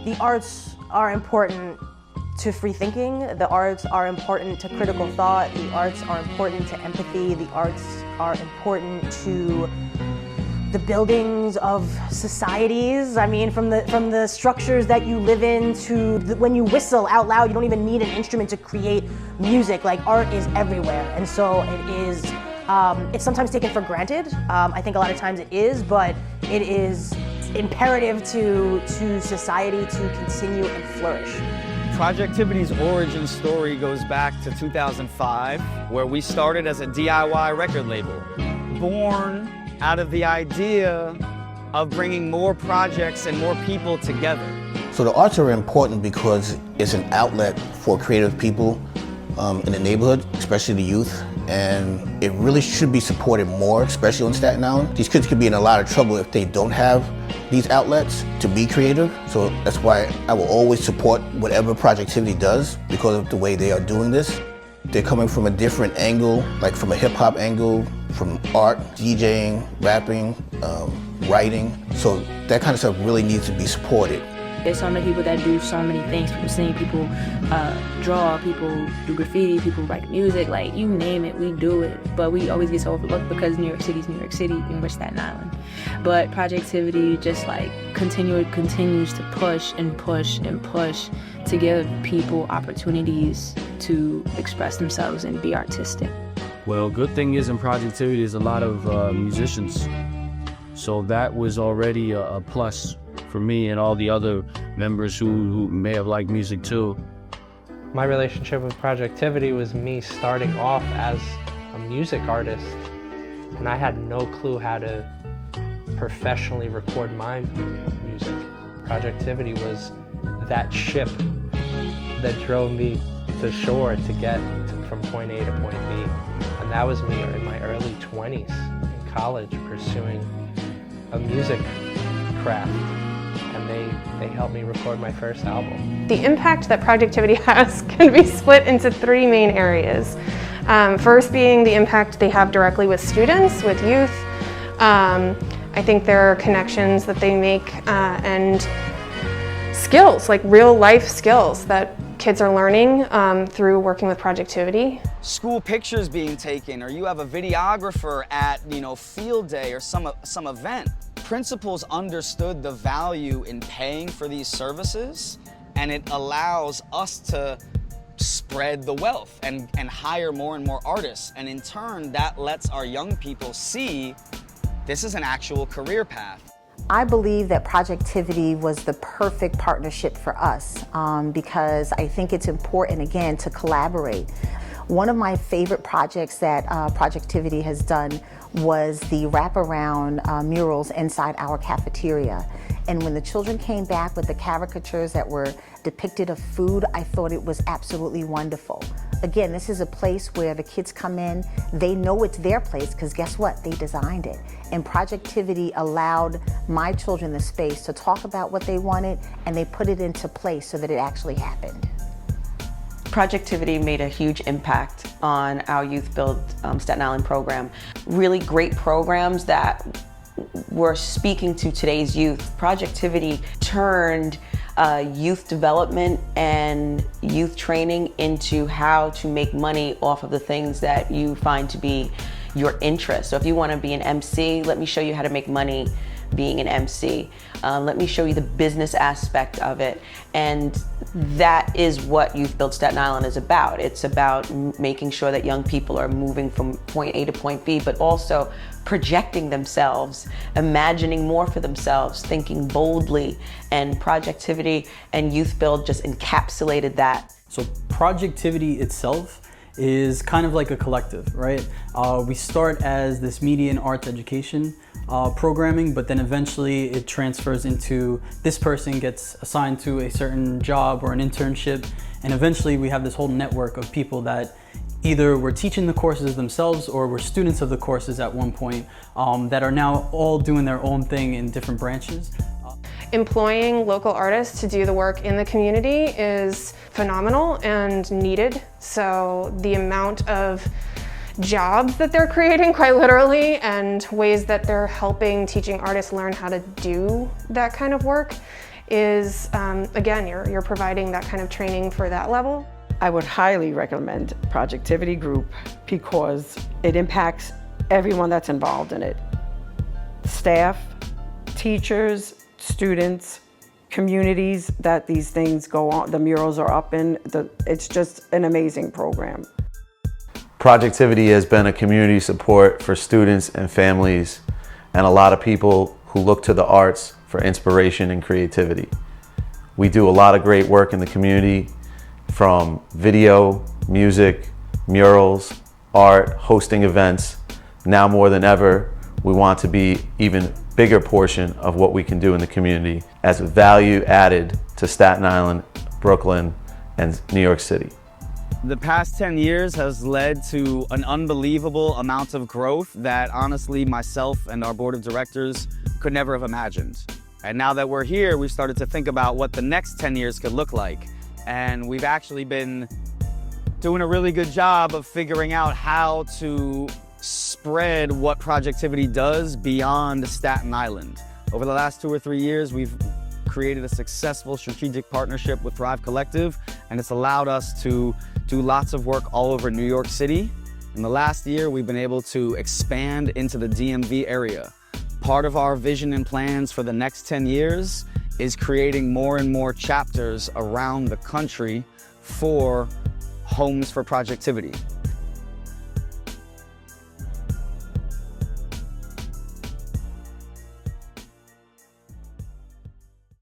The arts are important to free thinking, the arts are important to critical thought, the arts are important to empathy, the arts are important to the buildings of societies. I mean, from the structures that you live in to when you whistle out loud, you don't even need an instrument to create music. Like, art is everywhere, and so it is, it's sometimes taken for granted. I think a lot of times it is, but it is imperative to society to continue and flourish. Projectivity's origin story goes back to 2005, where we started as a DIY record label, born out of the idea of bringing more projects and more people together. So the arts are important because it's an outlet for creative people in the neighborhood, especially the youth, and it really should be supported more, especially on Staten Island. These kids could be in a lot of trouble if they don't have these outlets to be creative, so that's why I will always support whatever Projectivity does because of the way they are doing this. They're coming from a different angle, like from a hip-hop angle, from art, DJing, rapping, writing, so that kind of stuff really needs to be supported. There's so many people that do so many things. People sing, people draw, people do graffiti, people write music, like you name it, we do it. But we always get so overlooked because New York City's New York City and we're Staten Island. But Projectivity just like continues to push and push and push to give people opportunities to express themselves and be artistic. Well, good thing is in Projectivity is a lot of musicians. So that was already a plus for me and all the other members who may have liked music too. My relationship with Projectivity was me starting off as a music artist, and I had no clue how to professionally record my music. Projectivity was that ship that drove me to shore to get from point A to point B. And that was me in my early 20s in college pursuing a music craft. And they helped me record my first album. The impact that Projectivity has can be split into three main areas. First being the impact they have directly with students, with youth. I think there are connections that they make and skills, like real life skills that kids are learning through working with Projectivity. School pictures being taken, or you have a videographer at, field day or some event. Principals understood the value in paying for these services, and it allows us to spread the wealth and hire more and more artists. And in turn, that lets our young people see this is an actual career path. I believe that Projectivity was the perfect partnership for us because I think it's important, again, to collaborate. One of my favorite projects that Projectivity has done was the wraparound murals inside our cafeteria. And when the children came back with the caricatures that were depicted of food, I thought it was absolutely wonderful. Again, this is a place where the kids come in, they know it's their place because guess what? They designed it. And Projectivity allowed my children the space to talk about what they wanted, and they put it into place so that it actually happened. Projectivity made a huge impact on our Youth Build Staten Island program. Really great programs that were speaking to today's youth. Projectivity turned youth development and youth training into how to make money off of the things that you find to be your interest. So if you want to be an MC, let me show you how to make money being an MC. Let me show you the business aspect of it. And that is what Youth Build Staten Island is about. It's about making sure that young people are moving from point A to point B, but also projecting themselves, imagining more for themselves, thinking boldly, and Projectivity and Youth Build just encapsulated that. So Projectivity itself is kind of like a collective, right? We start as this media and arts education programming, but then eventually it transfers into this person gets assigned to a certain job or an internship, and eventually we have this whole network of people that either were teaching the courses themselves or were students of the courses at one point that are now all doing their own thing in different branches. Employing local artists to do the work in the community is phenomenal and needed. So the amount of jobs that they're creating, quite literally, and ways that they're helping teaching artists learn how to do that kind of work is, again, you're providing that kind of training for that level. I would highly recommend Projectivity Group because it impacts everyone that's involved in it. Staff, teachers, students, communities that these things go on, the murals are up in. It's just an amazing program. Projectivity has been a community support for students and families and a lot of people who look to the arts for inspiration and creativity. We do a lot of great work in the community, from video, music, murals, art, hosting events. Now more than ever, we want to be even bigger portion of what we can do in the community as a value added to Staten Island, Brooklyn, and New York City. The past 10 years has led to an unbelievable amount of growth that honestly myself and our board of directors could never have imagined. And now that we're here, we've started to think about what the next 10 years could look like. And we've actually been doing a really good job of figuring out how to spread what Projectivity does beyond Staten Island. Over the last 2 or 3 years, we've created a successful strategic partnership with Thrive Collective, and it's allowed us to do lots of work all over New York City. In the last year, we've been able to expand into the DMV area. Part of our vision and plans for the next 10 years is creating more and more chapters around the country for Homes for Projectivity.